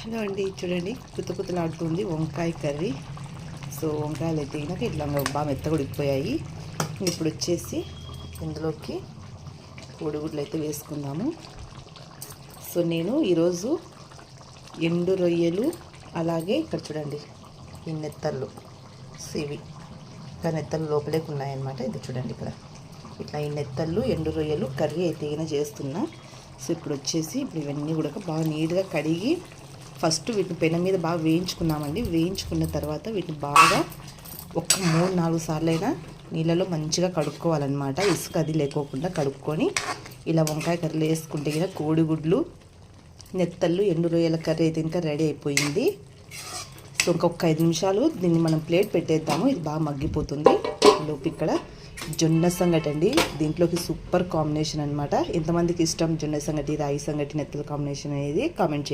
Hello అండి, చూడండి కుతకుతలాడుతుంది వంకాయ కర్రీ. సో వంకాయలు అయితే ఇట్లా బాగా మెత్తగా ఉడికిపోయాయి. ఇప్పుడు వచ్చేసి ఇందులోకి కోడిగుడ్లు అయితే వేసుకుందాము. సో నేను ఈరోజు ఎండు రొయ్యలు, అలాగే ఇక్కడ చూడండి ఈ నెత్తళ్ళు, ఇవి ఇంకా నెత్తళ్ళు లోపలేకి ఉన్నాయన్నమాట. ఇది చూడండి ఇక్కడ ఇట్లా ఈ నెత్తళ్ళు ఎండు రొయ్యలు కర్రీ అయితే చేస్తున్నా. సో ఇప్పుడు వచ్చేసి ఇవన్నీ కూడా బాగా నీట్గా కడిగి ఫస్ట్ వీటిని పెనం మీద బాగా వేయించుకున్నామండి. వేయించుకున్న తర్వాత వీటిని బాగా ఒక 3-4 సార్లు అయినా నీళ్ళలో మంచిగా కడుక్కోవాలన్నమాట. ఇసుక అది లేకోకుండా కడుక్కొని ఇలా వంకాయ కర్రీలు వేసుకుంటే కదా కోడిగుడ్లు, నెత్తళ్ళు, ఎండు రొయ్యల కర్రీ అయితే ఇంకా రెడీ అయిపోయింది. సో ఇంకొక 5 నిమిషాలు దీన్ని మనం ప్లేట్ పెట్టేద్దాము. ఇది బాగా మగ్గిపోతుంది. లోపు ఇక్కడ జొన్న సంగటి అండి, దీంట్లోకి సూపర్ కాంబినేషన్ అనమాట. ఎంతమందికి ఇష్టం జొన్న సంగటి, రాగి సంగటి, నెత్తల కాంబినేషన్ అనేది కామెంట్ చేయండి.